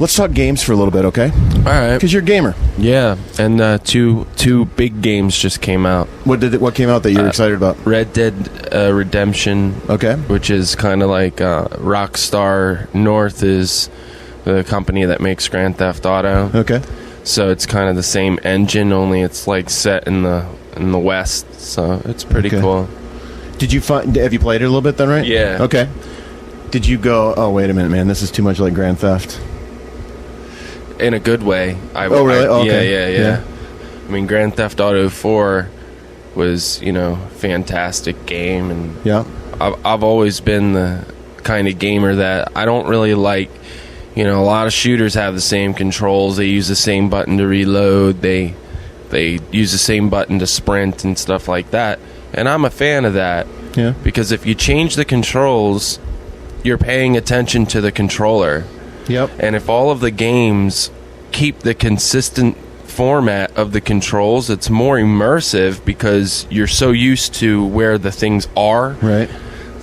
Let's talk games for a little bit, okay? All right. Because you're a gamer. Yeah, and two big games just came out. What came out that you're excited about? Red Dead Redemption. Okay. Which is kind of like Rockstar North is the company that makes Grand Theft Auto. Okay. So it's kind of the same engine, only it's like set in the West. So it's pretty cool. Have you played it a little bit then, right? Yeah. Okay. Did you go, oh, wait a minute, man, this is too much like Grand Theft? In a good way. Oh, really? Okay. Yeah. I mean, Grand Theft Auto 4 was, fantastic game. And yeah. I've always been the kind of gamer that I don't really like. A lot of shooters have the same controls. They use the same button to reload. They use the same button to sprint and stuff like that. And I'm a fan of that. Yeah. Because if you change the controls, you're paying attention to the controller. Yep. And if all of the games keep the consistent format of the controls, it's more immersive because you're so used to where the things are. Right.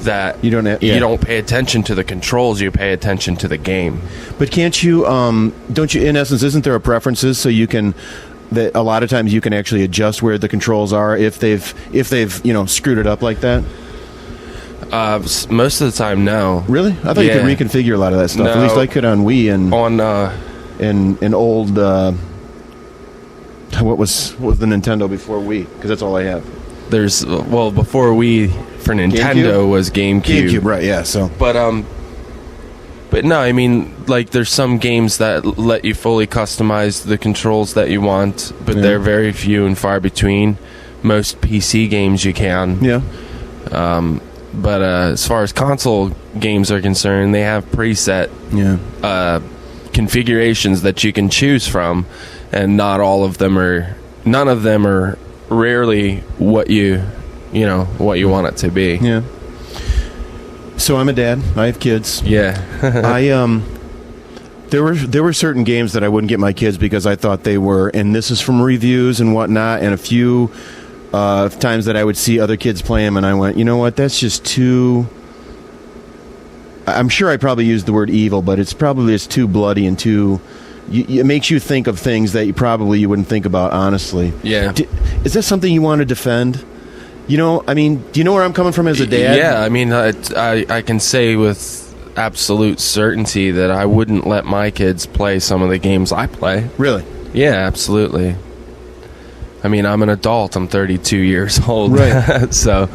That you don't pay attention to the controls, you pay attention to the game. But can't you, don't you, in essence, isn't there a preferences so you can, that a lot of times you can actually adjust where the controls are if they've screwed it up like that? Most of the time, no. Really? I thought you could reconfigure a lot of that stuff. No. At least I could on Wii and on an old what was the Nintendo before Wii? Because that's all I have. There's before Wii for Nintendo was GameCube. GameCube, right? Yeah. So, but no, I mean, like, there's some games that let you fully customize the controls that you want, but they're very few and far between. Most PC games you can. Yeah. But as far as console games are concerned, they have preset configurations that you can choose from, and none of them are rarely what you want it to be. Yeah. So I'm a dad. I have kids. Yeah. There were certain games that I wouldn't get my kids because I thought they were, and this is from reviews and whatnot, and a few times that I would see other kids play them, and I went, you know what, that's just too... I'm sure I probably used the word evil, but it's probably just too bloody and too... it makes you think of things that you wouldn't think about, honestly. Yeah. Is that something you want to defend? Do you know where I'm coming from as a dad? Yeah, I mean, I can say with absolute certainty that I wouldn't let my kids play some of the games I play. Really? Yeah, absolutely. I mean, I'm an adult. I'm 32 years old. Right. So,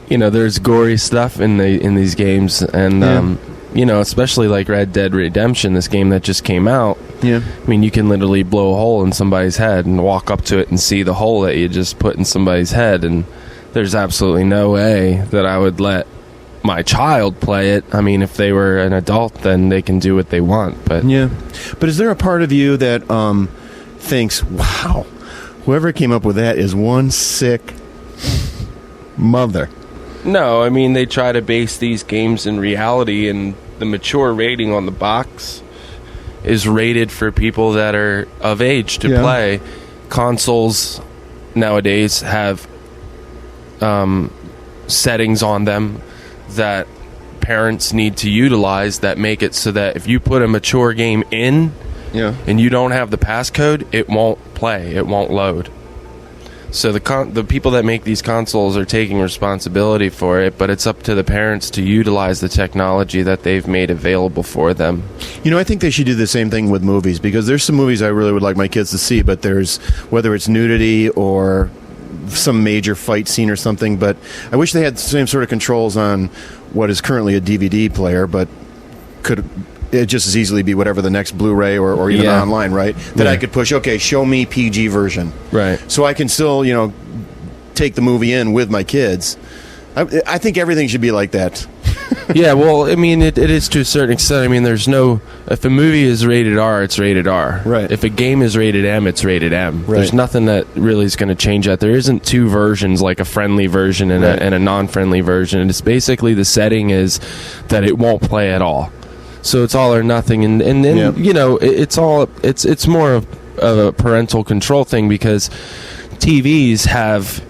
there's gory stuff in these games, and especially like Red Dead Redemption, this game that just came out. Yeah. I mean, you can literally blow a hole in somebody's head and walk up to it and see the hole that you just put in somebody's head, and there's absolutely no way that I would let my child play it. I mean, if they were an adult, then they can do what they want. But yeah. But is there a part of you that thinks, wow, whoever came up with that is one sick mother? No, I mean, they try to base these games in reality, and the mature rating on the box is rated for people that are of age to play. Consoles nowadays have settings on them that parents need to utilize that make it so that if you put a mature game in and you don't have the passcode, it won't play, it won't load. So the people that make these consoles are taking responsibility for it, but it's up to the parents to utilize the technology that they've made available for them. I think they should do the same thing with movies, because there's some movies I really would like my kids to see, but there's, whether it's nudity or some major fight scene or something, but I wish they had the same sort of controls on what is currently a DVD player, but could it just as easily be whatever the next Blu-ray or even online, right? That I could push, okay, show me PG version. Right. So I can still, take the movie in with my kids. I think everything should be like that. Yeah, well, I mean, it is to a certain extent. I mean, if a movie is rated R, it's rated R. Right. If a game is rated M, it's rated M. Right. There's nothing that really is going to change that. There isn't two versions, like a friendly version and a non-friendly version. It's basically the setting is that it won't play at all. So it's all or nothing, and then it's more of a parental control thing, because TVs have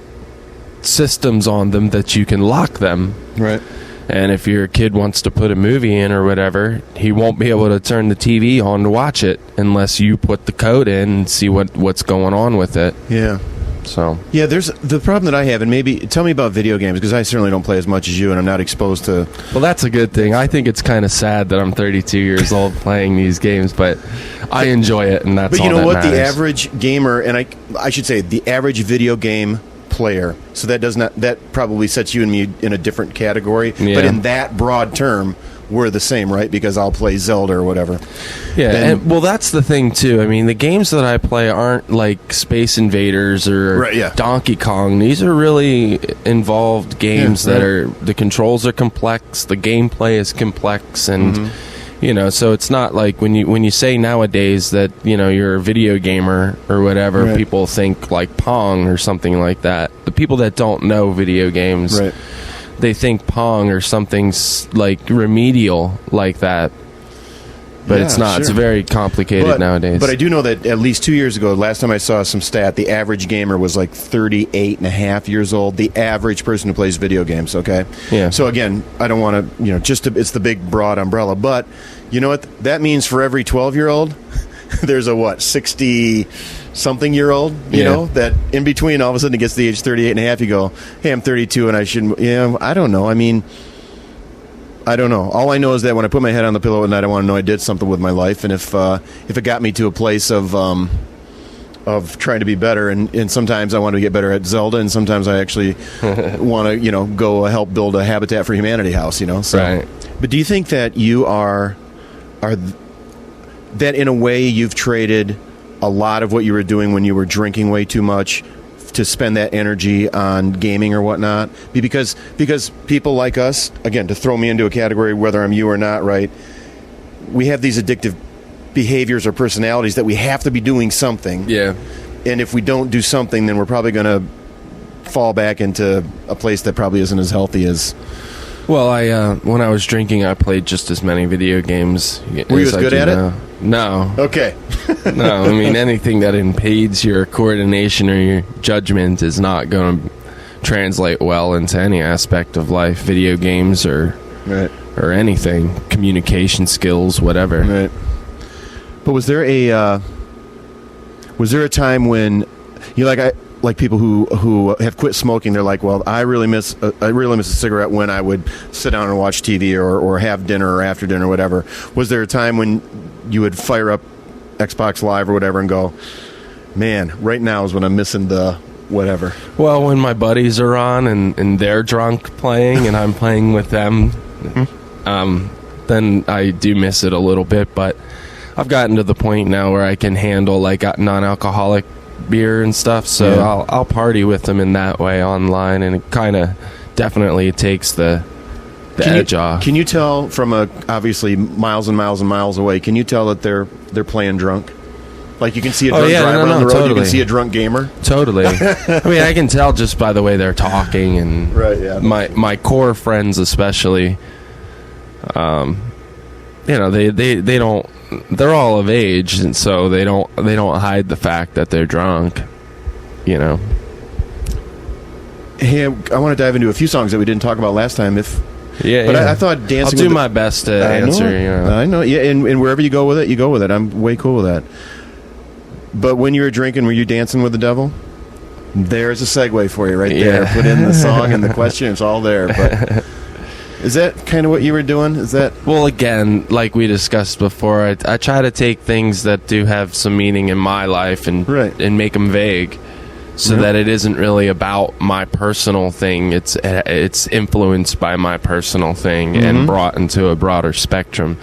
systems on them that you can lock them. Right. And if your kid wants to put a movie in or whatever, he won't be able to turn the TV on to watch it unless you put the code in and see what's going on with it. Yeah. So yeah, there's the problem that I have, and maybe tell me about video games, because I certainly don't play as much as you, and I'm not exposed to. Well, that's a good thing. I think it's kind of sad that I'm 32 years old playing these games, but I enjoy it, and that's all that matters. But you know what? The average gamer, and I should say the average video game player. So that probably sets you and me in a different category. Yeah. But in that broad term, we're the same, right? Because I'll play Zelda or whatever. Yeah, and well, that's the thing, too. I mean, the games that I play aren't like Space Invaders or Donkey Kong. These are really involved games that are... The controls are complex, the gameplay is complex, and, you know, so it's not like when you say nowadays that, you know, you're a video gamer or whatever, people think like Pong or something like that. The people that don't know video games... They think Pong or something like remedial like that, but it's not. Sure. It's very complicated nowadays. But I do know that at least 2 years ago, last time I saw some stat, the average gamer was like 38 and a half years old. The average person who plays video games. Okay. Yeah. So again, I don't want to, it's the big broad umbrella, but you know what that means for every 12-year-old. There's a 60-something-year-old, you know, that in between all of a sudden it gets to the age 38 and a half, you go, hey, I'm 32 and I shouldn't, I don't know. I mean, I don't know. All I know is that when I put my head on the pillow at night, I want to know I did something with my life, and if it got me to a place of trying to be better, and sometimes I want to get better at Zelda, and sometimes I actually want to, go help build a Habitat for Humanity house, So. Right. But do you think that you are that in a way you've traded a lot of what you were doing when you were drinking way too much to spend that energy on gaming or whatnot? Because people like us, again, to throw me into a category, whether I'm you or not, right, we have these addictive behaviors or personalities that we have to be doing something. Yeah. And if we don't do something, then we're probably going to fall back into a place that probably isn't as healthy as... Well, when I was drinking, I played just as many video games. Were you as good at it? No. Okay. No, I mean, anything that impedes your coordination or your judgment is not going to translate well into any aspect of life. Video games or anything, communication skills, whatever. Right. But was there a time when like people who have quit smoking, they're like, well, I really miss a cigarette when I would sit down and watch TV or have dinner or after dinner or whatever. Was there a time when you would fire up Xbox Live or whatever and go, man, right now is when I'm missing the whatever? Well, when my buddies are on and they're drunk playing and I'm playing with them, then I do miss it a little bit. But I've gotten to the point now where I can handle like non-alcoholic beer and stuff, so I'll party with them in that way online, and it kind of definitely takes the edge off. Can you tell from obviously miles and miles and miles away? Can you tell that they're playing drunk? Like you can see a drunk driver on the road. Totally. You can see a drunk gamer. Totally. I mean, I can tell just by the way they're talking, and my core friends especially. They don't. They're all of age, and so they don't hide the fact that they're drunk. Hey, I want to dive into a few songs that we didn't talk about last time. I thought dancing. I'll do my best to answer. I know. Yeah, and wherever you go with it, you go with it. I'm way cool with that. But when you were drinking, were you dancing with the devil? There's a segue for you right there. Put in the song and the question. It's all there. But is that kind of what you were doing? Is that... Well, again, like we discussed before, I try to take things that do have some meaning in my life and make them vague, so that it isn't really about my personal thing. It's influenced by my personal thing and brought into a broader spectrum.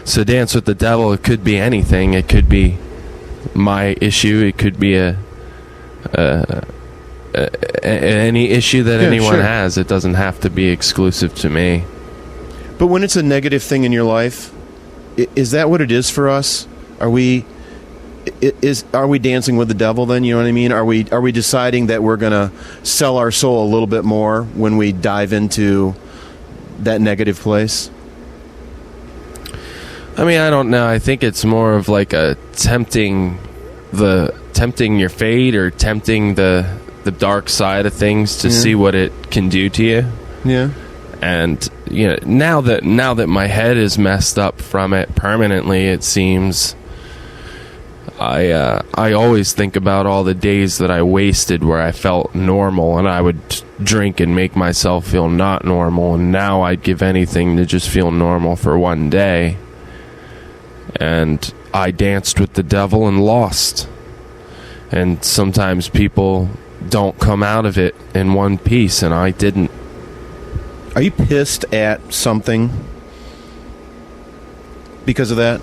So Dance with the Devil, it could be anything. It could be my issue. It could be any issue that anyone has. It doesn't have to be exclusive to me. But when it's a negative thing in your life, is that what it is for us? Are we dancing with the devil then? You know what I mean? Are we deciding that we're going to sell our soul a little bit more when we dive into that negative place? I mean, I don't know. I think it's more of like a tempting your fate, or tempting the dark side of things to see what it can do to you. Yeah. And now that my head is messed up from it permanently, it seems, I always think about all the days that I wasted where I felt normal, and I would drink and make myself feel not normal, and now I'd give anything to just feel normal for one day. And I danced with the devil and lost. And sometimes people don't come out of it in one piece, and I didn't. Are you pissed at something because of that?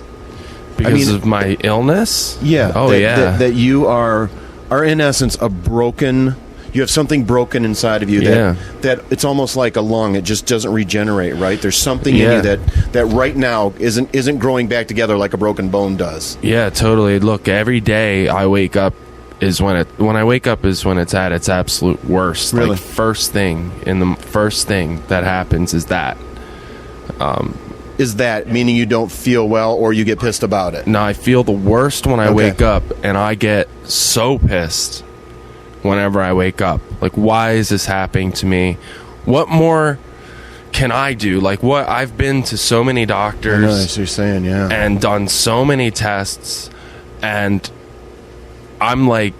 Because of my illness? Yeah. Oh, yeah. That you are in essence a broken. You have something broken inside of you that it's almost like a lung. It just doesn't regenerate, right? There's something in you that right now isn't growing back together like a broken bone does. Yeah, totally. Look, every day I wake up is when I wake up is when it's at its absolute worst. Really? Like first thing that happens is that. Is that meaning you don't feel well or you get pissed about it? No, I feel the worst when I wake up, and I get so pissed whenever I wake up. Like, why is this happening to me? What more can I do? Like, what I've been to so many doctors, I know, that's what you're saying, yeah, and done so many tests, and I'm like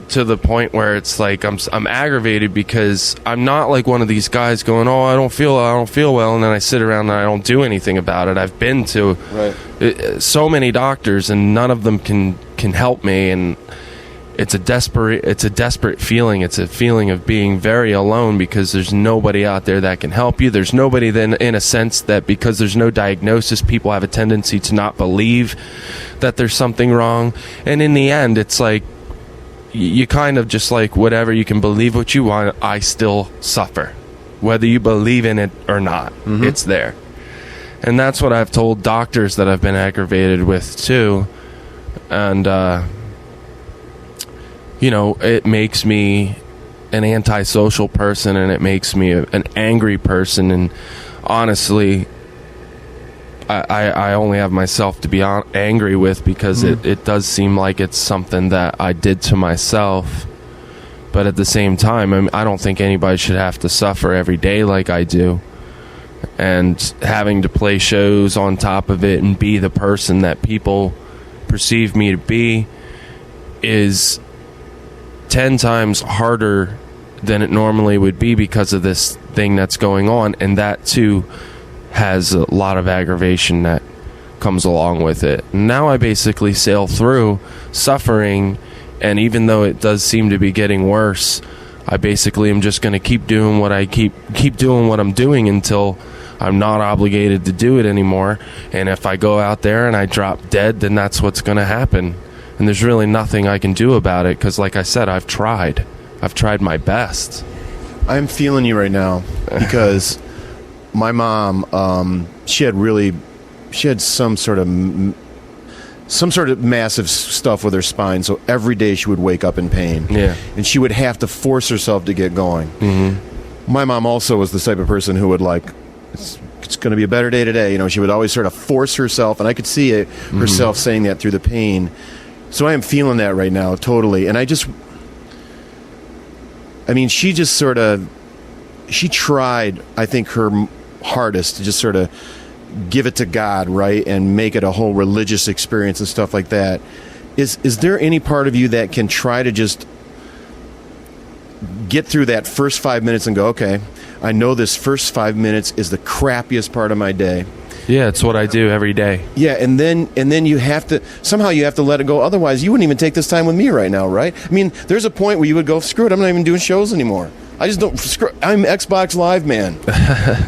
to the point where it's like I'm aggravated because I'm not like one of these guys going, oh, I don't feel well, and then I sit around and I don't do anything about it. I've been to so many doctors, and none of them can help me, and it's a desperate feeling. It's a feeling of being very alone because there's nobody out there that can help you. There's nobody then, in a sense, that because there's no diagnosis, people have a tendency to not believe that there's something wrong. And in the end, it's like you kind of just like, whatever, you can believe what you want, I still suffer. Whether you believe in it or not, it's there. And that's what I've told doctors that I've been aggravated with too. And it makes me an antisocial person, and it makes me an angry person. And honestly, I only have myself to be angry with because it does seem like it's something that I did to myself. But at the same time, I don't think anybody should have to suffer every day like I do. And having to play shows on top of it and be the person that people perceive me to be is 10 times harder than it normally would be because of this thing that's going on, and that too has a lot of aggravation that comes along with it. Now I basically sail through suffering, and even though it does seem to be getting worse, I basically am just going to keep doing what I keep doing what I'm doing until I'm not obligated to do it anymore. And if I go out there and I drop dead, then that's what's going to happen. And there's really nothing I can do about it because, like I said, I've tried my best. I'm feeling you right now because my mom, she had some sort of massive stuff with her spine. So every day she would wake up in pain. Yeah, and she would have to force herself to get going. My mom also was the type of person who would like, it's going to be a better day today. She would always sort of force herself, and I could see it herself saying that through the pain. So I am feeling that right now, totally. And she tried, I think, her hardest to just sort of give it to God, right? And make it a whole religious experience and stuff like that. Is there any part of you that can try to just get through that first 5 minutes and go, okay, I know this first 5 minutes is the crappiest part of my day. Yeah, it's what I do every day. Yeah, and then you have to let it go. Otherwise, you wouldn't even take this time with me right now, right? I mean, there's a point where you would go, screw it, I'm not even doing shows anymore. I just don't. I'm Xbox Live man.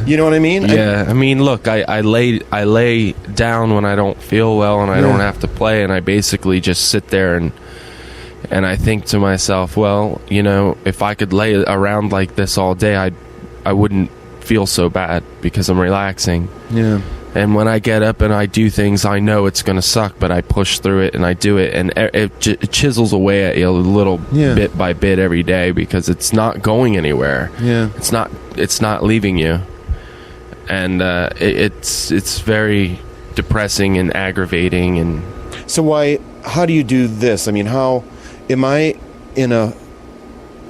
You know what I mean? Yeah, I mean, look, I lay down when I don't feel well and I don't have to play, and I basically just sit there and I think to myself, well, if I could lay around like this all day, I wouldn't feel so bad because I'm relaxing. Yeah. And when I get up and I do things, I know it's going to suck, but I push through it and I do it, and it chisels away at you a little bit by bit every day because it's not going anywhere. Yeah, it's not leaving you, and it's very depressing and aggravating. And so how do you do this? I mean, how am I in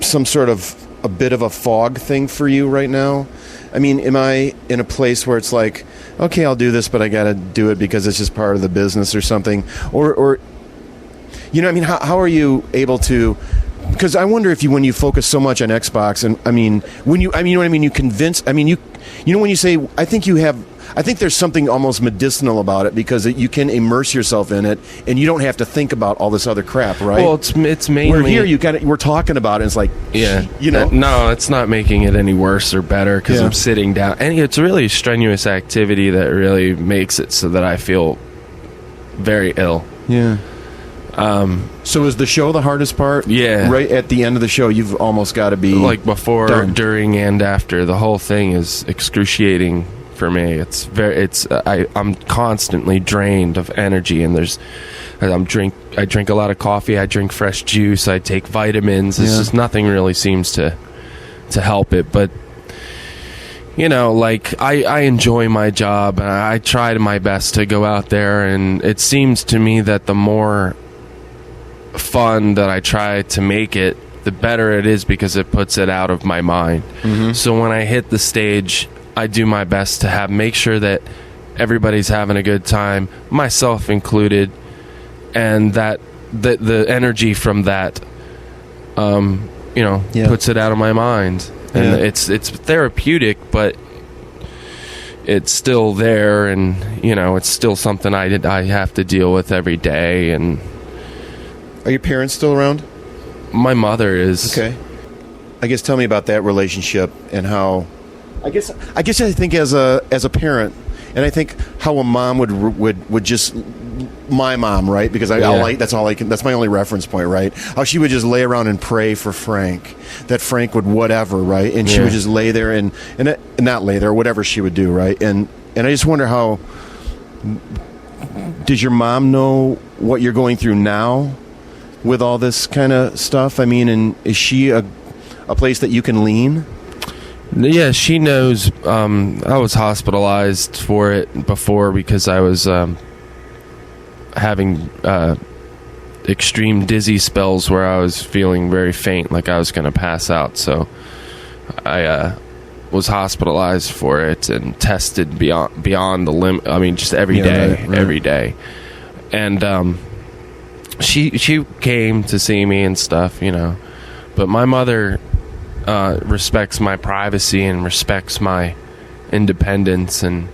some sort of a bit of a fog thing for you right now? I mean, am I in a place where it's like, okay, I'll do this, but I got to do it because it's just part of the business or something? Or you know, I mean, how are you able to? Because I wonder if when you focus so much on Xbox, and you know what I mean, you convince. I mean, you know, when you say, I think there's something almost medicinal about it because you can immerse yourself in it, and you don't have to think about all this other crap, right? Well, it's mainly we're here. We're talking about it. It's like, yeah, you know, no, it's not making it any worse or better because I'm sitting down, and it's really a strenuous activity that really makes it so that I feel very ill. Yeah. So is the show the hardest part? Yeah. Right at the end of the show, you've almost got to be like before, done. During, and after. The whole thing is excruciating for me. I'm constantly drained of energy, and I drink a lot of coffee. I drink fresh juice. I take vitamins. It's just nothing really seems to help it. But you know, like I enjoy my job, and I try my best to go out there. And it seems to me that the more fun that I try to make it, the better it is because it puts it out of my mind. Mm-hmm. So when I hit the stage, I do my best to make sure that everybody's having a good time, myself included, and that the energy from that, puts it out of my mind. And it's therapeutic, but it's still there, and you know, it's still something I have to deal with every day. And are your parents still around? My mother is. Okay. I guess tell me about that relationship and how. I guess I think as a parent, and I think how a mom would just, my mom, right? Because that's my only reference point, right? How she would just lay around and pray for Frank, that Frank would whatever, right? And she would just lay there and not lay there, whatever she would do, right? And I just wonder how. Does your mom know what you're going through now with all this kind of stuff? I mean, and is she a place that you can lean? Yeah, she knows. I was hospitalized for it before because I was having extreme dizzy spells where I was feeling very faint, like I was going to pass out. So I was hospitalized for it and tested beyond the limit. I mean, just every day, right. Every day. And she came to see me and stuff, you know. But my mother respects my privacy and respects my independence, and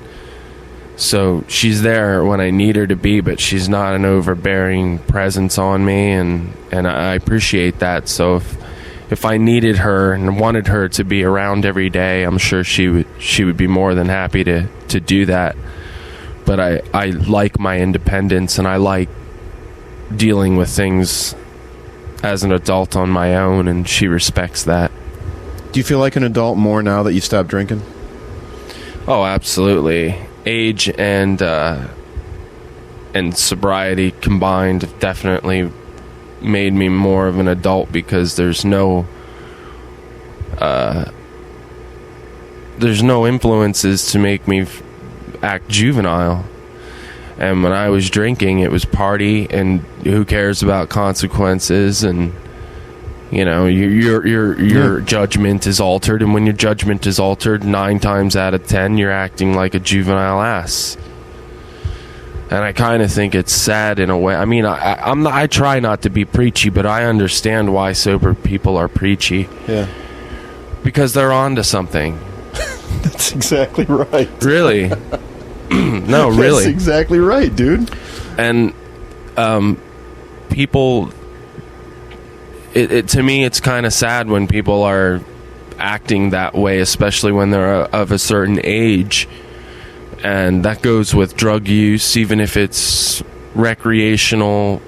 so she's there when I need her to be, but she's not an overbearing presence on me, and I appreciate that. So if I needed her and wanted her to be around every day, I'm sure she would be more than happy to do that. But I like my independence, and I like dealing with things as an adult on my own, and she respects that. Do you feel like an adult more now that you've stopped drinking? Oh, absolutely. Age and sobriety combined have definitely made me more of an adult because there's no influences to make me act juvenile. And when I was drinking, it was party, and who cares about consequences? And you know, your judgment is altered, and when your judgment is altered, 9 times out of 10, you're acting like a juvenile ass. And I kind of think it's sad in a way. I mean, I try not to be preachy, but I understand why sober people are preachy. Yeah. Because they're onto something. That's exactly right. Really. No, really. That's exactly right, dude. And people... to me, it's kind of sad when people are acting that way, especially when they're of a certain age. And that goes with drug use, even if it's recreational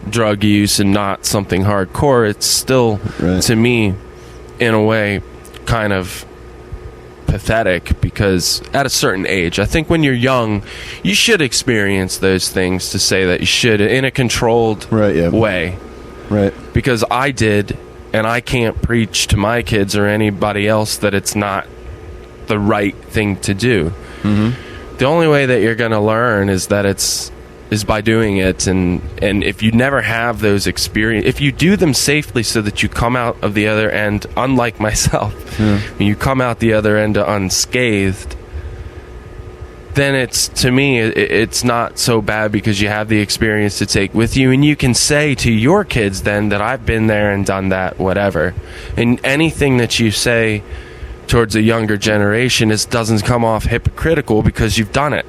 drug use and not something hardcore. It's still, to me, in a way, kind of pathetic, because at a certain age, I think when you're young, you should experience those things to say that you should in a controlled way. Right. Because I did, and I can't preach to my kids or anybody else that it's not the right thing to do. Mm-hmm. The only way that you're going to learn is is by doing it. And if you never have those experiences, if you do them safely so that you come out of the other end, unlike myself, when you come out the other end unscathed, then to me, it's not so bad because you have the experience to take with you, and you can say to your kids then that I've been there and done that, whatever. And anything that you say towards a younger generation doesn't come off hypocritical because you've done it.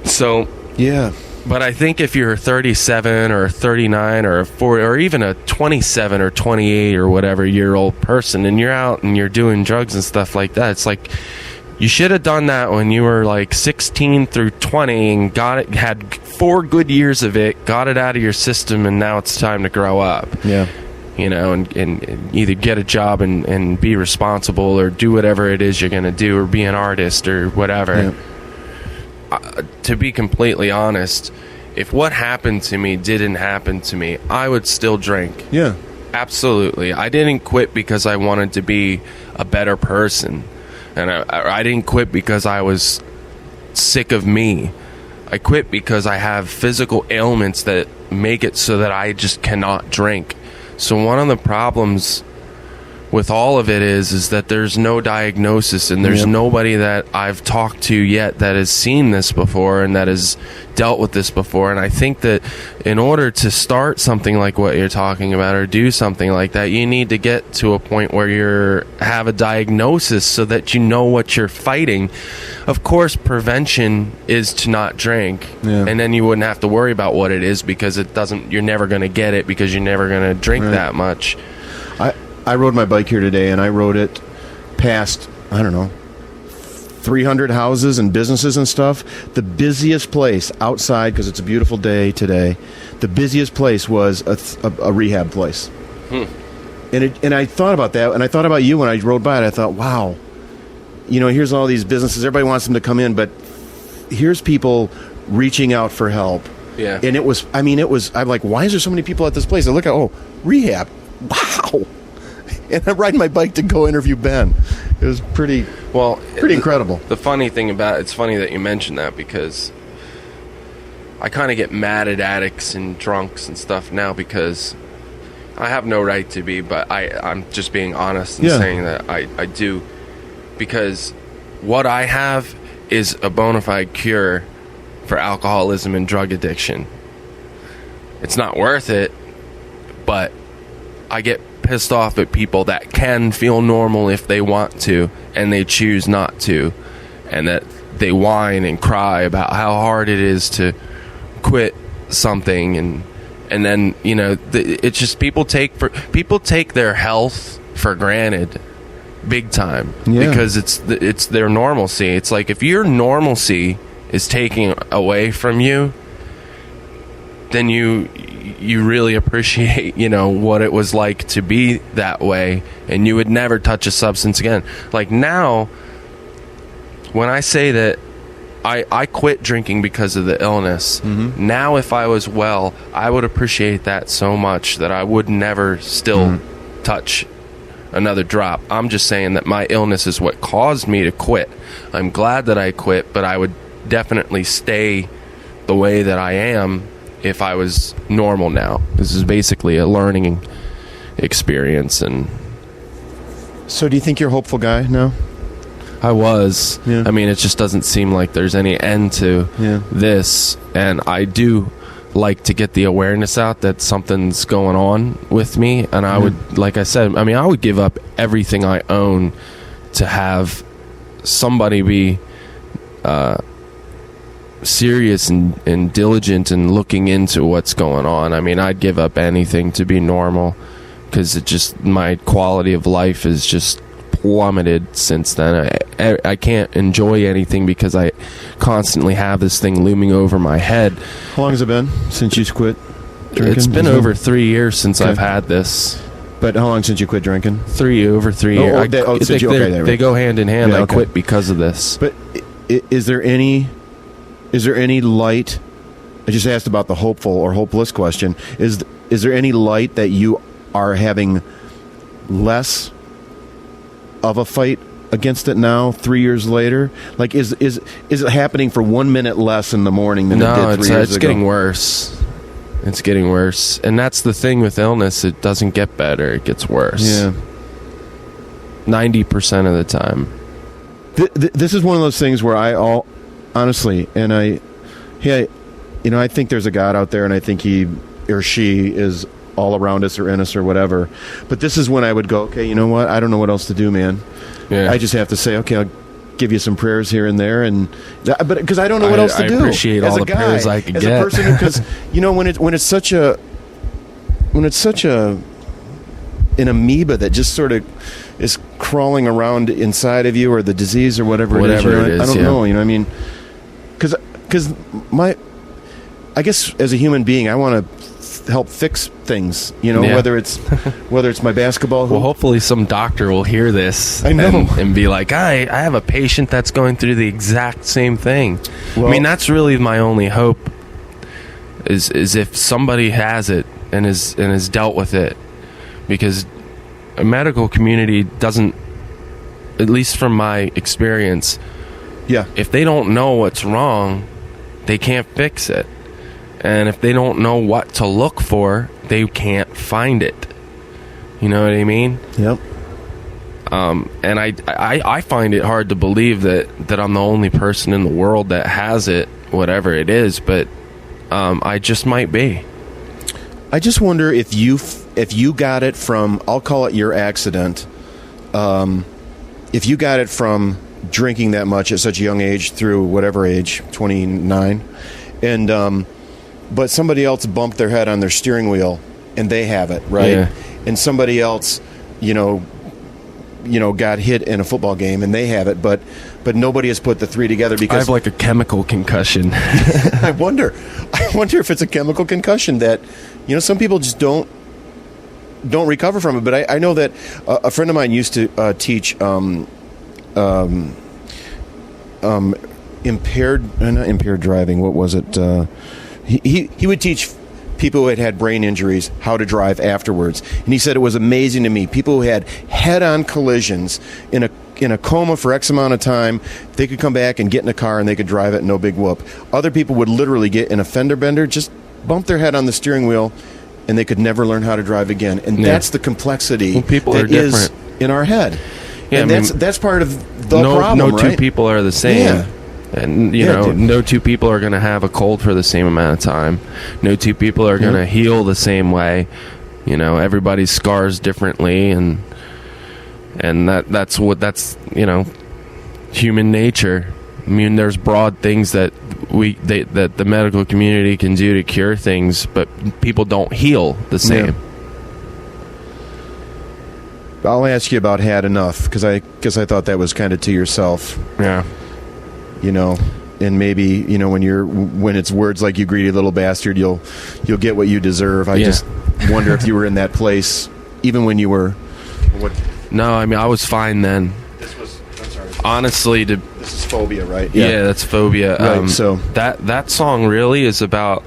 So, yeah. But I think if you're 37 or 39 or 40 or even a 27 or 28 or whatever year old person, and you're out and you're doing drugs and stuff like that, it's like, you should have done that when you were like 16 through 20 and had 4 good years of it, got it out of your system, and now it's time to grow up. Yeah. You know, and either get a job and be responsible or do whatever it is you're going to do, or be an artist or whatever. Yeah. To be completely honest, if what happened to me didn't happen to me, I would still drink. Yeah. Absolutely. I didn't quit because I wanted to be a better person. And I didn't quit because I was sick of me. I quit because I have physical ailments that make it so that I just cannot drink. So one of the problems with all of it is that there's no diagnosis, and there's nobody that I've talked to yet that has seen this before and that has dealt with this before. And I think that in order to start something like what you're talking about or do something like that, you need to get to a point where you have a diagnosis so that you know what you're fighting. Of course, prevention is to not drink, and then you wouldn't have to worry about what it is, because you're never going to get it because you're never going to drink that much. I rode my bike here today, and I rode it past, 300 houses and businesses and stuff. The busiest place outside, because it's a beautiful day today, the busiest place was a rehab place. And I thought about that, and I thought about you when I rode by it. I thought, wow, here's all these businesses. Everybody wants them to come in, but here's people reaching out for help. Yeah. And I'm like, why is there so many people at this place? I look at, rehab. Wow. And I'm riding my bike to go interview Ben. It was pretty incredible. The funny thing about it's funny that you mentioned that, because I kind of get mad at addicts and drunks and stuff now, because I have no right to be, but I'm just being honest and saying that I do, because what I have is a bona fide cure for alcoholism and drug addiction. It's not worth it, but I get pissed off at people that can feel normal if they want to, and they choose not to, and that they whine and cry about how hard it is to quit something, and then it's just people take their health for granted big time, because it's their normalcy. It's like, if your normalcy is taken away from you, then you really appreciate, what it was like to be that way, and you would never touch a substance again. Like now, when I say that I quit drinking because of the illness, now if I was well, I would appreciate that so much that I would never still touch another drop. I'm just saying that my illness is what caused me to quit. I'm glad that I quit, but I would definitely stay the way that I am if I was normal now. This is basically a learning experience. And so do you think you're a hopeful guy now? I was. Yeah. I mean, it just doesn't seem like there's any end to this. And I do like to get the awareness out that something's going on with me. And I would, like I said, I would give up everything I own to have somebody be serious and diligent and looking into what's going on. I'd give up anything to be normal, because my quality of life is just plummeted since then. I can't enjoy anything because I constantly have this thing looming over my head. How long has it been since you quit drinking? It's been over 3 years since I've had this. But how long since you quit drinking? Over 3 years. They go hand in hand. I quit because of this. But is there any light? I just asked about the hopeful or hopeless question. Is there any light that you are having less of a fight against it now, 3 years later? Like, is it happening for 1 minute less in the morning than it did 3 years ago? It's getting worse. It's getting worse. And that's the thing with illness. It doesn't get better. It gets worse. Yeah. 90% of the time. This is one of those things where honestly, and I think there's a God out there, and I think he or she is all around us or in us or whatever. But this is when I would go, okay, you know what? I don't know what else to do, man. Yeah. I just have to say, okay, I'll give you some prayers here and there, but because I don't know what else to do. I appreciate all the prayers I can get. As a person, because when it's such an amoeba that just sort of is crawling around inside of you, or the disease or whatever it is. I don't know. I mean, because I guess as a human being, I want to help fix things, whether it's my basketball hoop. Well, hopefully some doctor will hear this and be like, I have a patient that's going through the exact same thing. Well, I mean, that's really my only hope is if somebody has it and has dealt with it, because a medical community doesn't, at least from my experience, if they don't know what's wrong, they can't fix it. And if they don't know what to look for, they can't find it. You know what I mean? Yep. And I find it hard to believe that I'm the only person in the world that has it, whatever it is, but I just might be. I just wonder if you got it from, I'll call it your accident, if you got it from drinking that much at such a young age through whatever age, 29, and but somebody else bumped their head on their steering wheel and they have it, right? Yeah. And somebody else, got hit in a football game and they have it, but nobody has put the three together because I have like a chemical concussion. I wonder if it's a chemical concussion that, some people just don't recover from it. But I know that a friend of mine used to teach not impaired driving. What was it? He would teach people who had brain injuries how to drive afterwards, and he said it was amazing to me. People who had head-on collisions in a coma for X amount of time, they could come back and get in a car and they could drive it, no big whoop. Other people would literally get in a fender bender, just bump their head on the steering wheel, and they could never learn how to drive again. And that's the complexity that is in our head. Yeah, and that's part of the problem. No two people are the same. Yeah. And, no two people are going to have a cold for the same amount of time. No two people are going to heal the same way. Everybody's scars differently, and that's human nature. I mean, there's broad things that the medical community can do to cure things, but people don't heal the same. Yeah. I'll ask you about had enough, because I thought that was kind of to yourself. Yeah. And maybe when it's words like "you greedy little bastard," you'll get what you deserve. I just wonder if you were in that place even when you were. No, I mean I was fine then. I'm sorry. Honestly, this is Phobia, right? Yeah, that's Phobia. Right, so that song really is about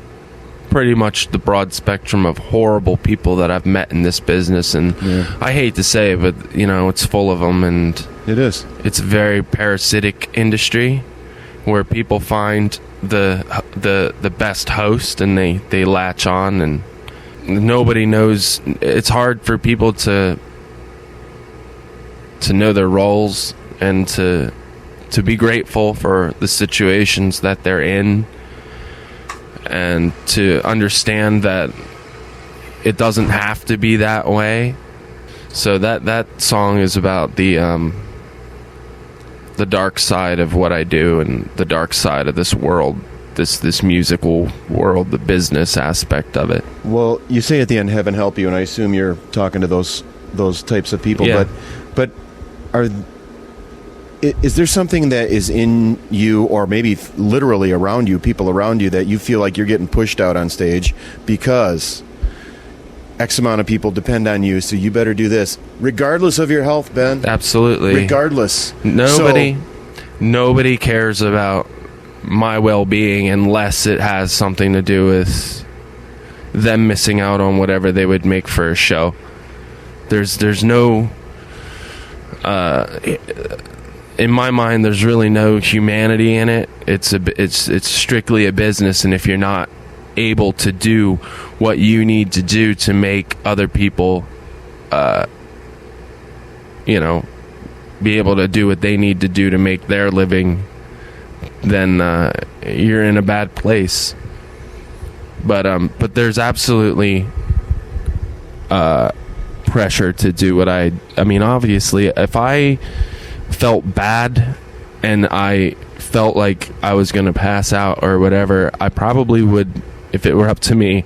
pretty much the broad spectrum of horrible people that I've met in this business, and I hate to say it, but it's full of them, and it is. It's a very parasitic industry where people find the best host and they latch on, and nobody knows. It's hard for people to know their roles and to be grateful for the situations that they're in, and to understand that it doesn't have to be that way. So that song is about the dark side of what I do and the dark side of this world, this musical world, the business aspect of it. Well, you say at the end, "Heaven help you," and I assume you're talking to those types of people. Yeah. But is there something that is in you, or maybe literally around you, people around you, that you feel like you're getting pushed out on stage because X amount of people depend on you, so you better do this, regardless of your health, Ben? Absolutely. Regardless. Nobody cares about my well-being unless it has something to do with them missing out on whatever they would make for a show. There's no in my mind, there's really no humanity in it. It's strictly a business, and if you're not able to do what you need to do to make other people, be able to do what they need to do to make their living, then you're in a bad place. But there's absolutely pressure to do what I mean, obviously, if I felt bad and I felt like I was going to pass out or whatever, I probably would, if it were up to me,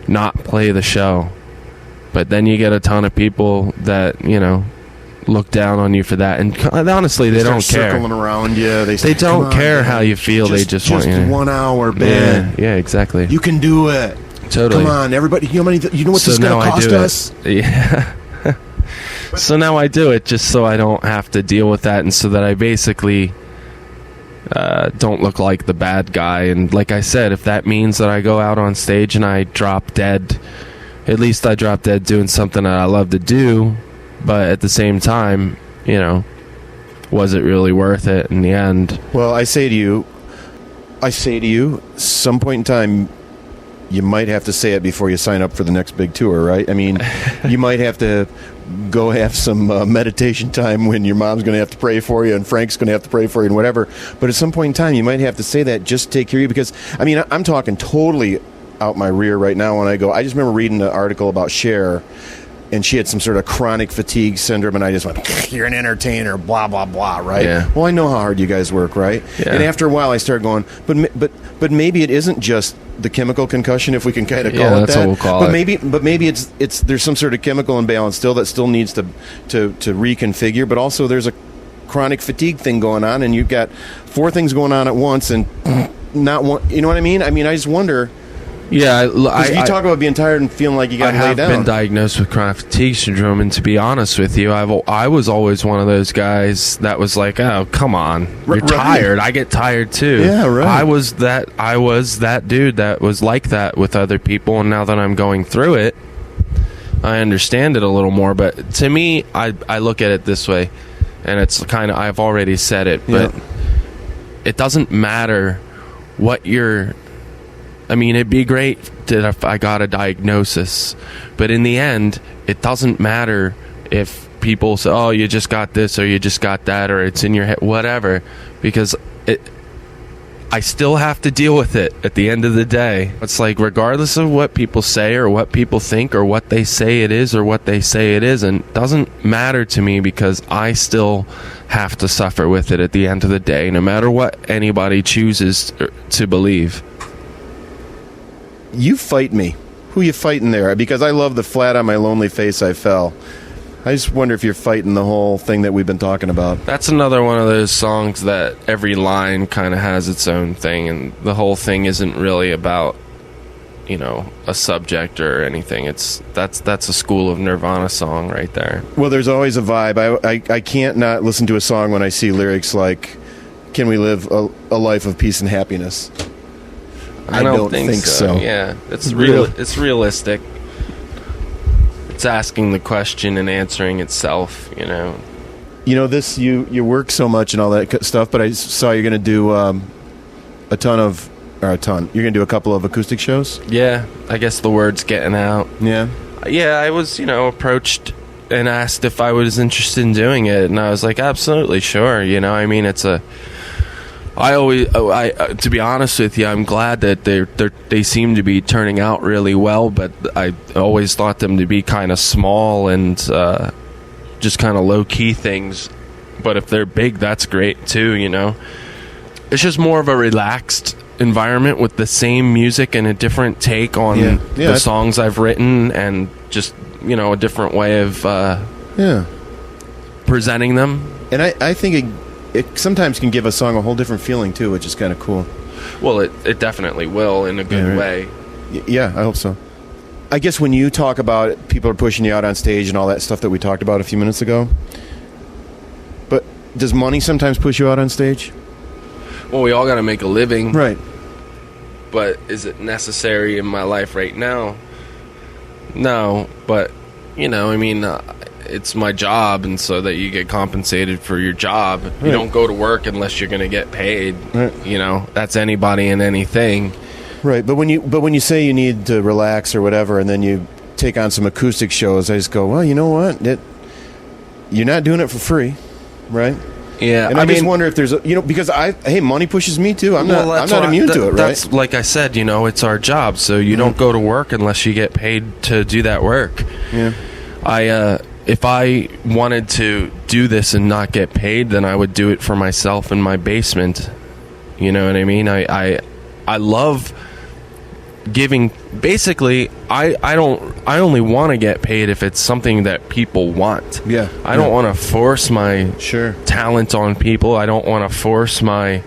not play the show. But then you get a ton of people that, look down on you for that, and honestly, they don't care. Circling around you. They don't care how you feel. They just want you. 1 hour, Ben. Yeah, exactly. You can do it. Totally. Come on, everybody. You know what this is going to cost us? Yeah. So now I do it just so I don't have to deal with that, and so that I basically don't look like the bad guy. And like I said, if that means that I go out on stage and I drop dead, at least I drop dead doing something that I love to do. But at the same time, was it really worth it in the end? Well, I say to you, some point in time, you might have to say it before you sign up for the next big tour, right? I mean, you might have to go have some meditation time when your mom's going to have to pray for you and Frank's going to have to pray for you and whatever. But at some point in time, you might have to say that just to take care of you. Because, I mean, I'm talking totally out my rear right now when I go. I just remember reading an article about Cher, and she had some sort of chronic fatigue syndrome, and I just went, you're an entertainer, blah, blah, blah, right? Yeah. Well, I know how hard you guys work, right? Yeah. And after a while, I started going, but maybe it isn't just the chemical concussion, if we can kind of call it that's that. What we'll call it. But maybe it's there's some sort of chemical imbalance that still needs to reconfigure, but also there's a chronic fatigue thing going on, and you've got 4 things going on at once, and not one. You know what I mean? I mean, I just wonder. Yeah, you talk about being tired and feeling like you got to lay down. I have been diagnosed with chronic fatigue syndrome, and to be honest with you, I was always one of those guys that was like, "Oh, come on, you're tired. I get tired too." Yeah, right. I was that dude that was like that with other people, and now that I'm going through it, I understand it a little more. But to me, I look at it this way, and it's kind of, I've already said it, but it doesn't matter what you're. I mean, it'd be great if I got a diagnosis, but in the end, it doesn't matter if people say, "Oh, you just got this," or "You just got that," or "It's in your head," whatever, because I still have to deal with it at the end of the day. It's like, regardless of what people say or what people think or what they say it is or what they say it isn't, doesn't matter to me, because I still have to suffer with it at the end of the day, no matter what anybody chooses to believe. You fight me. Who you fighting there? Because I love the flat on my lonely face I fell. I just wonder if you're fighting the whole thing that we've been talking about. That's another one of those songs that every line kind of has its own thing, and the whole thing isn't really about, a subject or anything. That's a School of Nirvana song right there. Well, there's always a vibe. I can't not listen to a song when I see lyrics like, "Can we live a life of peace and happiness?" I don't think so. Yeah, it's real. It's realistic. It's asking the question and answering itself. This you work so much and all that stuff, but I saw you're going to do a ton. You're going to do a couple of acoustic shows. Yeah, I guess the word's getting out. Yeah. Yeah, I was approached and asked if I was interested in doing it, and I was like, absolutely, sure. I mean, it's a. To be honest with you, I'm glad that they seem to be turning out really well, but I always thought them to be kind of small and just kind of low-key things. But if they're big, that's great too, It's just more of a relaxed environment with the same music and a different take on the songs I've written, and just, a different way of presenting them. And I think it sometimes can give a song a whole different feeling too, which is kind of cool. Well, it definitely will, in a good way. Yeah, I hope so. I guess when you talk about people are pushing you out on stage and all that stuff that we talked about a few minutes ago, but does money sometimes push you out on stage? Well, we all got to make a living. Right. But is it necessary in my life right now? No, but you know, I mean, it's my job, and so that you get compensated for your job. Right. You don't go to work unless you're going to get paid. Right. You know, that's anybody and anything. Right, but when you say you need to relax or whatever, and then you take on some acoustic shows, I just go, well, you know what? You're not doing it for free, right? Yeah, and I just wonder if there's because money pushes me too. I'm not immune to it, right? That's like I said, you know, it's our job, so you don't go to work unless you get paid to do that work. Yeah, if I wanted to do this and not get paid, then I would do it for myself in my basement. You know what I mean? I love giving. Basically, I only want to get paid if it's something that people want. Yeah, I don't want to force my talent on people. I don't want to force my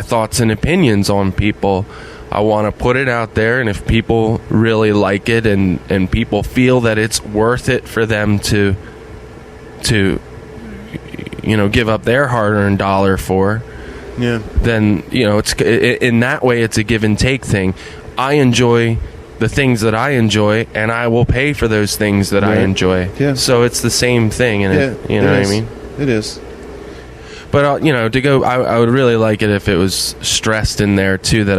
thoughts and opinions on people. I want to put it out there, and if people really like it and people feel that it's worth it for them to you know, give up their hard-earned dollar for, then, you know, it's in that way it's a give and take thing. I enjoy the things that I enjoy, and I will pay for those things that I enjoy. Yeah. So it's the same thing, and you know what I mean? It is. But you know, I would really like it if it was stressed in there too. That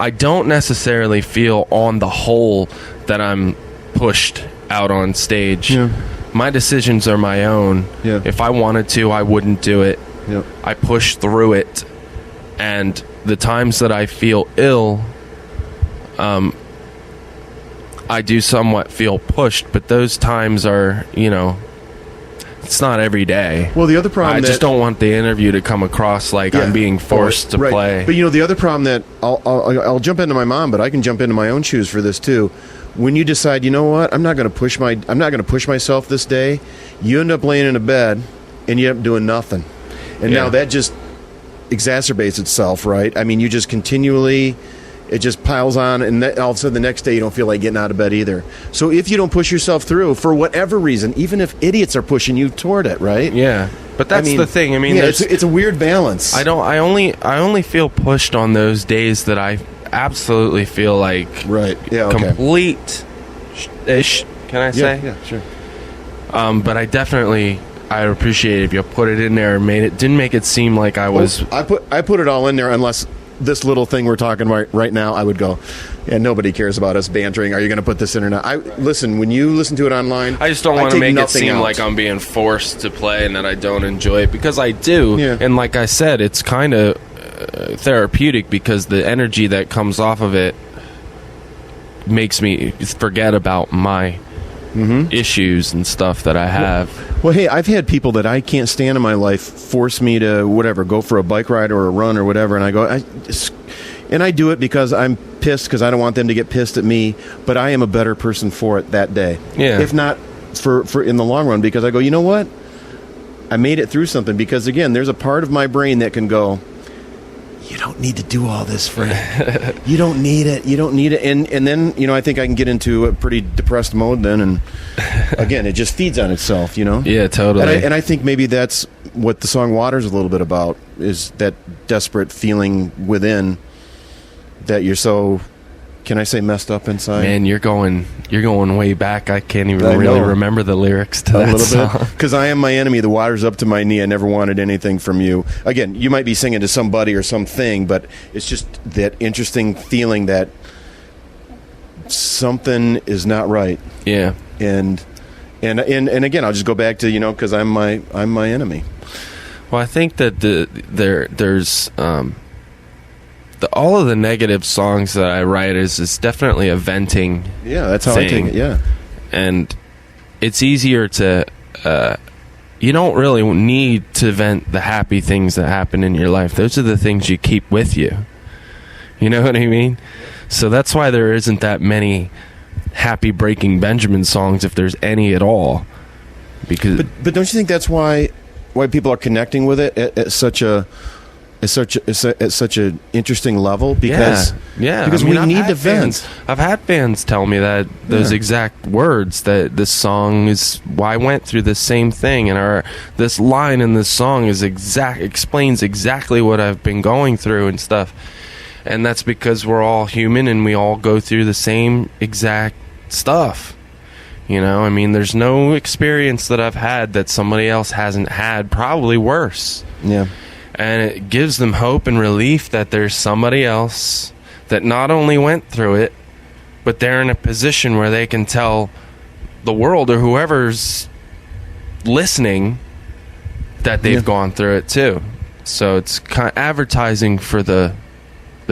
I don't necessarily feel on the whole that I'm pushed out on stage. Yeah. My decisions are my own. Yeah. If I wanted to, I wouldn't do it. Yep. I push through it, and the times that I feel ill, I do somewhat feel pushed, but those times are, you know, it's not every day. Well, the other problem I just don't want the interview to come across like I'm being forced to play. But you know, the other problem that I'll jump into my mom, but I can jump into my own shoes for this too. When you decide, you know what, I'm not going to push myself this day, you end up laying in a bed and you end up doing nothing. And now that just exacerbates itself, right? I mean, you just continually, it just piles on, and all of a sudden the next day you don't feel like getting out of bed either. So if you don't push yourself through, for whatever reason, even if idiots are pushing you toward it, right? Yeah, but that's the thing. I mean, it's a weird balance. I only feel pushed on those days that I absolutely feel like complete-ish, can I say? Yeah, sure. But I appreciate if you put it in there and didn't make it seem like I was. I put it all in there, unless this little thing we're talking about right now, I would go, yeah, nobody cares about us bantering. Are you going to put this in or not? When you listen to it online, I just don't want to make it seem like I'm being forced to play and that I don't enjoy it, because I do. Yeah. And like I said, it's kind of therapeutic, because the energy that comes off of it makes me forget about my issues and stuff that I have. Well, hey, I've had people that I can't stand in my life force me to go for a bike ride or a run or whatever, and I do it because I'm pissed, because I don't want them to get pissed at me, but I am a better person for it that day. Yeah. If not for in the long run, because I go, you know what? I made it through something, because again, there's a part of my brain that can go, you don't need to do all this, Fred. You don't need it. And then, you know, I think I can get into a pretty depressed mode then, and again, it just feeds on itself, you know? Yeah, totally. And I think maybe that's what the song Water's a little bit about, is that desperate feeling within that you're so, can I say, messed up inside? Man, you're going way back. I can't even really remember the lyrics to that song. Because I am my enemy. The water's up to my knee. I never wanted anything from you. Again, you might be singing to somebody or something, but it's just that interesting feeling that something is not right. Yeah. And again, I'll just go back to, you know, because I'm my enemy. Well, I think that there's all of the negative songs that I write is definitely a venting. Yeah, that's how I take it. Yeah, and it's easier to. You don't really need to vent the happy things that happen in your life. Those are the things you keep with you. You know what I mean? So that's why there isn't that many happy Breaking Benjamin songs, if there's any at all. Because, but don't you think that's why people are connecting with it at such a interesting level? Because because we need to vent. I've had fans tell me that those exact words, that this song is why I went through the same thing, and this line in this song explains exactly what I've been going through and stuff. And that's because we're all human and we all go through the same exact stuff. You know, I mean, there's no experience that I've had that somebody else hasn't had, probably worse. Yeah. And it gives them hope and relief that there's somebody else that not only went through it, but they're in a position where they can tell the world or whoever's listening that they've gone through it too. So it's kind of advertising for the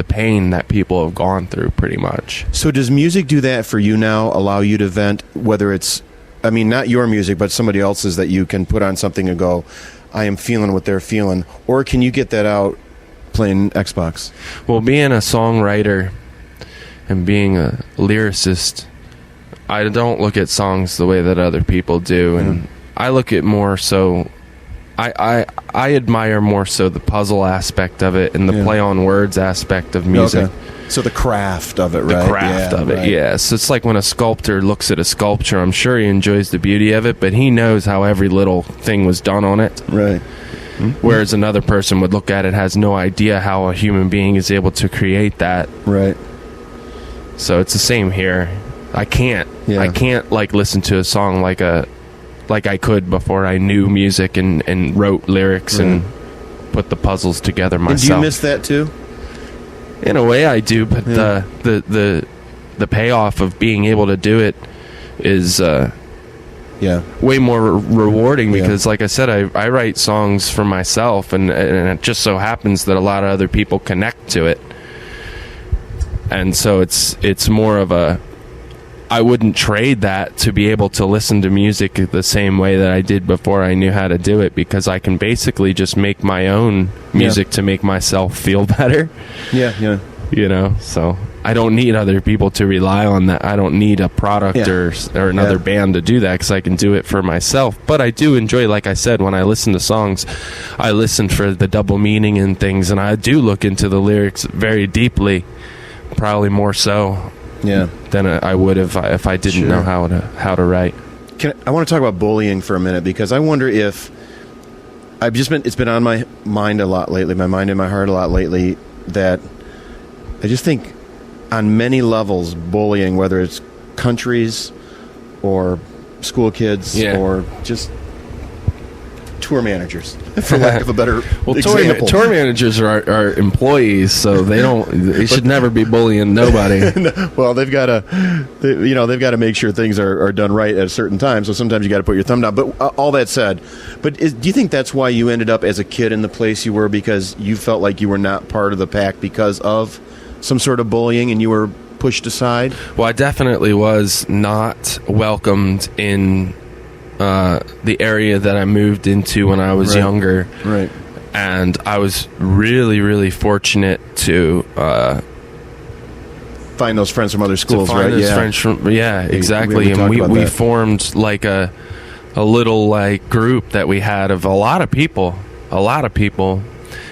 pain that people have gone through, pretty much. So does music do that for you now, allow you to vent, whether it's, I mean, not your music, but somebody else's, that you can put on something and go, I am feeling what they're feeling? Or can you get that out playing Xbox? Well, being a songwriter and being a lyricist, I don't look at songs the way that other people do. And I look at more so... I admire more so the puzzle aspect of it and the play on words aspect of music. Okay. So the craft of it, right? The craft of it, yeah. So it's like when a sculptor looks at a sculpture, I'm sure he enjoys the beauty of it, but he knows how every little thing was done on it. Right. Whereas another person would look at it, has no idea how a human being is able to create that. Right. So it's the same here. I can't like listen to a song like I could before I knew music and wrote lyrics and put the puzzles together myself. And do you miss that too? In a way, I do, but the payoff of being able to do it is way more rewarding because, like I said, I write songs for myself, and it just so happens that a lot of other people connect to it, and so it's more of a... I wouldn't trade that to be able to listen to music the same way that I did before I knew how to do it, because I can basically just make my own music to make myself feel better. Yeah. You know, so I don't need other people to rely on that. I don't need a product or another band to do that, because I can do it for myself. But I do enjoy, like I said, when I listen to songs, I listen for the double meaning in things, and I do look into the lyrics very deeply, probably more so than I would if I didn't know how to write. I want to talk about bullying for a minute, because I wonder if it's been on my mind a lot lately, my mind and my heart a lot lately, that I just think on many levels bullying, whether it's countries or school kids or just tour managers, for lack of a better example. Tour managers are employees, so they should never be bullying nobody. Well, they've got to make sure things are done right at a certain time. So sometimes you got to put your thumb down. But all that said, do you think that's why you ended up as a kid in the place you were, because you felt like you were not part of the pack because of some sort of bullying and you were pushed aside? Well, I definitely was not welcomed in the area that I moved into when I was younger. Right. And I was really, really fortunate to find those friends from other schools, right? Friends from, exactly. And we formed like a little like group that we had of a lot of people.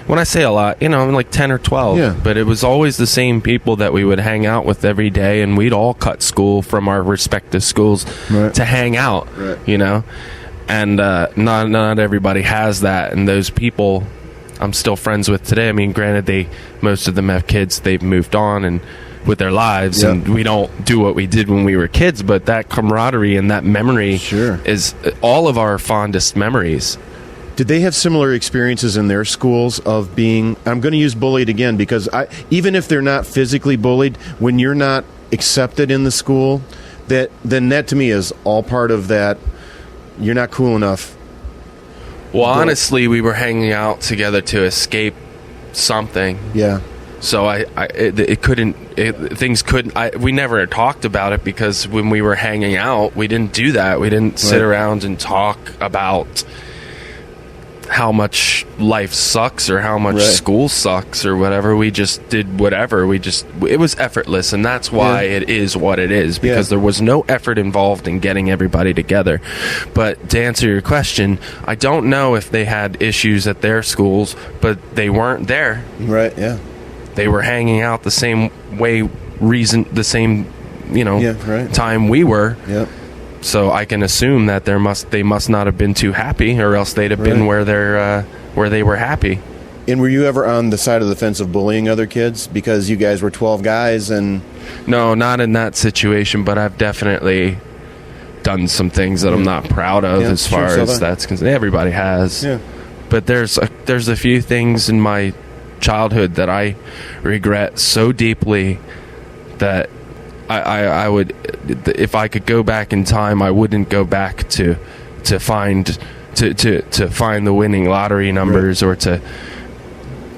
When I say a lot, like 10 or 12. Yeah. But it was always the same people that we would hang out with every day, and we'd all cut school from our respective schools to hang out, And not everybody has that, and those people I'm still friends with today. I mean, granted, most of them have kids. They've moved on and with their lives, and we don't do what we did when we were kids, but that camaraderie and that memory is all of our fondest memories. Did they have similar experiences in their schools of being, I'm going to use bullied again, because even if they're not physically bullied, when you're not accepted in the school, then that to me is all part of that, you're not cool enough. Well, honestly, we were hanging out together to escape something. Yeah. So we never talked about it, because when we were hanging out, we didn't do that. We didn't sit around and talk about how much life sucks or how much school sucks or whatever. We just did whatever. It was effortless, and that's why it is what it is, because there was no effort involved in getting everybody together. But to answer your question, I don't know if they had issues at their schools, but they weren't there. Right, yeah. They were hanging out the same time we were. Yeah. So I can assume that they must not have been too happy, or else they'd have been where they were happy. And were you ever on the side of the fence of bullying other kids because you guys were 12 guys and... No, not in that situation, but I've definitely done some things that I'm not proud of as far as that's concerned. Everybody has. Yeah. But there's a few things in my childhood that I regret so deeply that I would, if I could go back in time, I wouldn't go back to find the winning lottery numbers, right,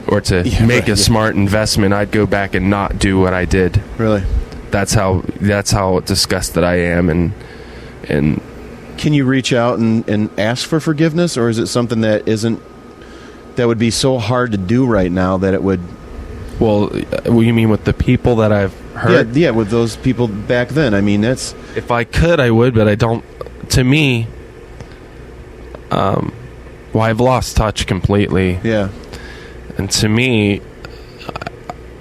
or to make a smart investment. I'd go back and not do what I did. Really? That's how disgusted I am. And can you reach out and ask for forgiveness, or is it something that would be so hard to do right now that it would... Well, you mean with the people that I've hurt? Yeah, with those people back then. I mean, that's... If I could, I would, but I don't. To me, I've lost touch completely. Yeah. And to me,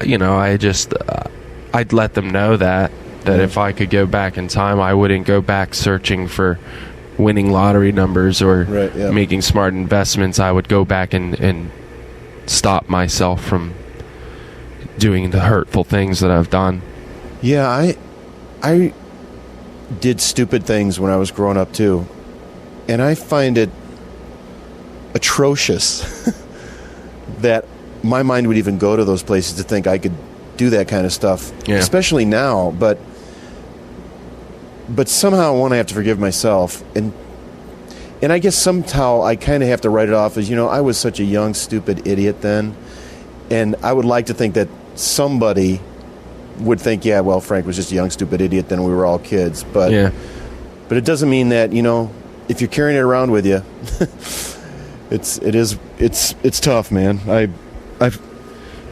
I'd let them know that if I could go back in time, I wouldn't go back searching for winning lottery numbers or making smart investments. I would go back and stop myself from doing the hurtful things that I've done. Yeah, I did stupid things when I was growing up too, and I find it atrocious that my mind would even go to those places to think I could do that kind of stuff, especially now. But somehow, I have to forgive myself, and I guess somehow I kind of have to write it off as, I was such a young, stupid idiot then, and I would like to think that somebody would think, yeah, well, Frank was just a young, stupid idiot then, we were all kids, but it doesn't mean that, if you're carrying it around with you, it's tough, man.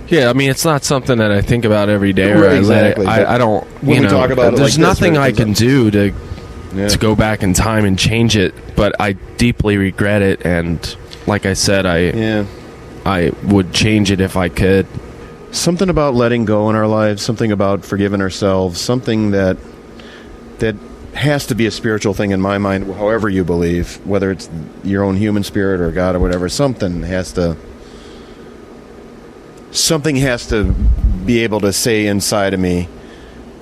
Yeah, I mean, it's not something that I think about every day. Or exactly. I don't. When we talk about it, there's like nothing I can do to go back in time and change it. But I deeply regret it, and like I said, I would change it if I could. Something about letting go in our lives, something about forgiving ourselves, something that has to be a spiritual thing in my mind. However you believe, whether it's your own human spirit or God or whatever, something has to be able to say inside of me,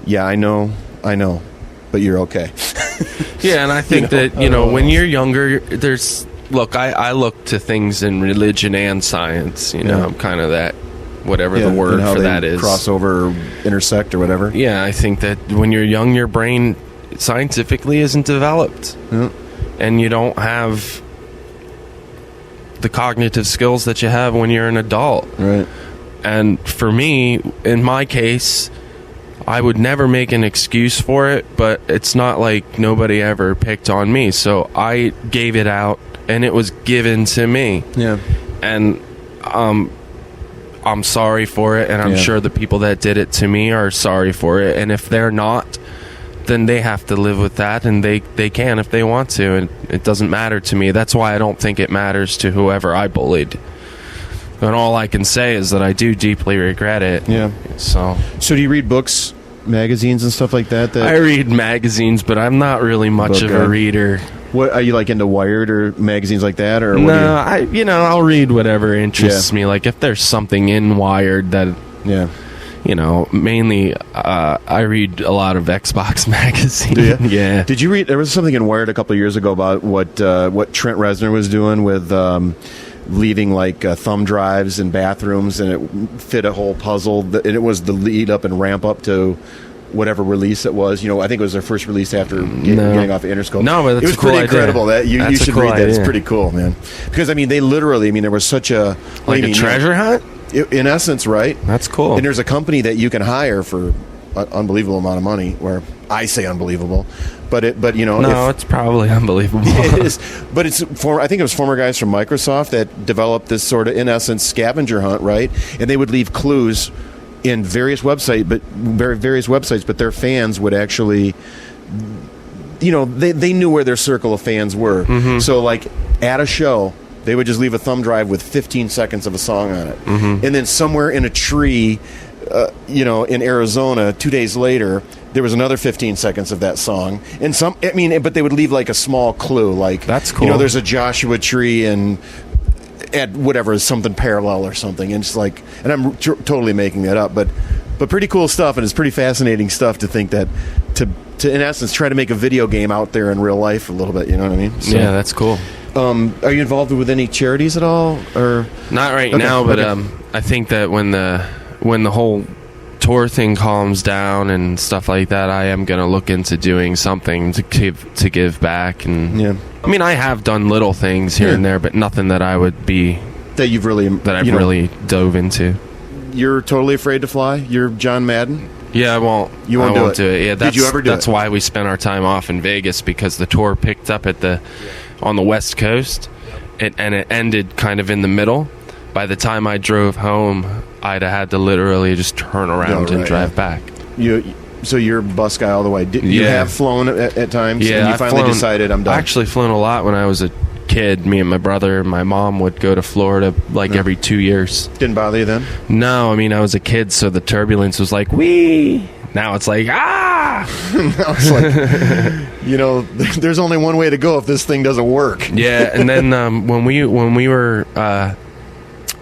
yeah, I know, but you're okay. Yeah, and I think that, when you're younger, I look to things in religion and science, I'm kind of that, whatever the word for that is. Crossover or intersect or whatever. Yeah, I think that when you're young, your brain scientifically isn't developed. Yeah. And you don't have the cognitive skills that you have when you're an adult. Right. And for me, in my case, I would never make an excuse for it, but it's not like nobody ever picked on me. So I gave it out, and it was given to me. Yeah. And I'm sorry for it, and I'm sure the people that did it to me are sorry for it. And if they're not, then they have to live with that, and they can if they want to, and it doesn't matter to me. That's why I don't think it matters to whoever I bullied. And all I can say is that I do deeply regret it. Yeah. So do you read books, magazines, and stuff like that? I read magazines, but I'm not really much of a reader. What are you, like, into Wired or magazines like that, or? No, I'll read whatever interests me. Like if there's something in Wired that, mainly I read a lot of Xbox magazine. Do you? Yeah. Did you read? There was something in Wired a couple of years ago about what Trent Reznor was doing with leaving like thumb drives in bathrooms, and it fit a whole puzzle. And it was the lead up and ramp up to whatever release it was. I think it was their first release after getting off of Interscope. No, but that's it was pretty incredible. That you should read that. Idea. It's pretty cool, man. Because they literally, there was such a a treasure hunt. In essence, right? That's cool. And there's a company that you can hire for an unbelievable amount of money. Where I say unbelievable, but it's probably unbelievable. It is, but I think it was former guys from Microsoft that developed this sort of, in essence, scavenger hunt, right? And they would leave clues in various websites, but their fans would actually, they knew where their circle of fans were. Mm-hmm. So, like at a show, they would just leave a thumb drive with 15 seconds of a song on it, and then somewhere in a tree, in Arizona, 2 days later, there was another 15 seconds of that song, and but they would leave like a small clue, like, that's cool. There's a Joshua tree, and at whatever is something parallel or something, and it's like, and I'm totally making that up, but pretty cool stuff, and it's pretty fascinating stuff to think that to in essence try to make a video game out there in real life a little bit. You know what I mean? So, yeah, that's cool. Are you involved with any charities at all, or not right now? But I think that when the whole tour thing calms down and stuff like that, I am going to look into doing something to give back. And yeah, I mean, I have done little things here and there, but nothing that I would be that I've really dove into. You're totally afraid to fly? You're John Madden? Yeah, I won't. You won't do it. Yeah, did you ever do That's why we spent our time off in Vegas, because the tour picked up on the West Coast, and it ended kind of in the middle. By the time I drove home, I'd have had to literally just turn around and drive back. So you're a bus guy all the way. You have flown at times, yeah, and you finally decided I'm done. I actually flown a lot when I was a kid. Me and my brother and my mom would go to Florida every 2 years. Didn't bother you then? No, I mean, I was a kid, so the turbulence was like, wee. Now it's like, ah! Now it's like, there's only one way to go if this thing doesn't work. Yeah, and then when we were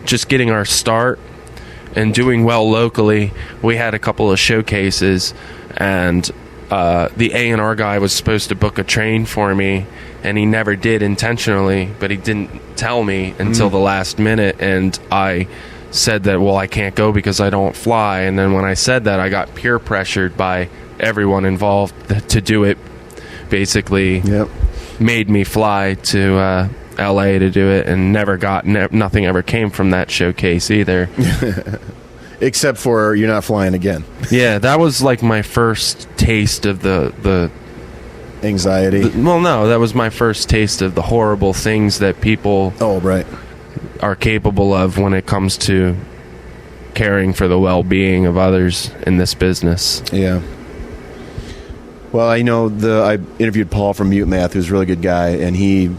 just getting our start and doing well locally, we had a couple of showcases, and the A&R guy was supposed to book a train for me, and he never did intentionally, but he didn't tell me until the last minute, and I said that, well, I can't go because I don't fly. And then when I said that, I got peer pressured by everyone involved to do it. Basically, made me fly to LA to do it, and nothing ever came from that showcase either. Except for you're not flying again. Yeah, that was like my first taste of the anxiety. No, that was my first taste of the horrible things that people are capable of when it comes to caring for the well-being of others in this business. Yeah. Well, I know I interviewed Paul from Mute Math, who's a really good guy, and he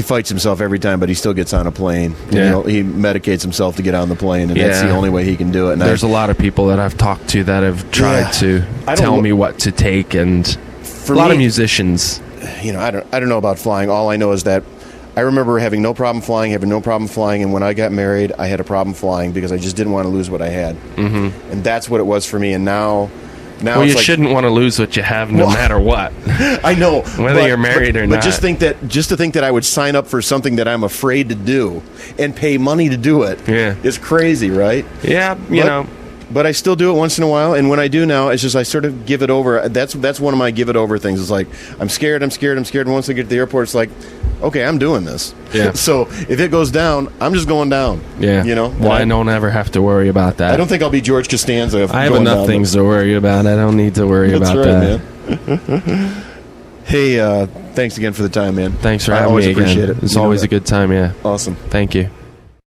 fights himself every time, but he still gets on a plane. Yeah. He medicates himself to get on the plane, and that's the only way he can do it. And there's a lot of people that I've talked to that have tried to tell me what to take, and a lot of musicians. I don't know about flying. All I know is that I remember having no problem flying, and when I got married, I had a problem flying because I just didn't want to lose what I had. Mm-hmm. And that's what it was for me, and now well, you shouldn't want to lose what you have no matter what. I know. Whether you're married or not. But just to think that I would sign up for something that I'm afraid to do and pay money to do it is crazy, right? Yeah, But I still do it once in a while, and when I do now, it's just I sort of give it over. That's one of my give it over things. It's like, I'm scared, and once I get to the airport, it's like, okay, I'm doing this. Yeah. So if it goes down, I'm just going down. Yeah. Well, I don't ever have to worry about that. I don't think I'll be George Costanza if I have enough things to worry about. I don't need to worry about that. Man. Hey, thanks again for the time, man. Thanks for having me again. Appreciate it. It's always a good time, yeah. Awesome. Thank you.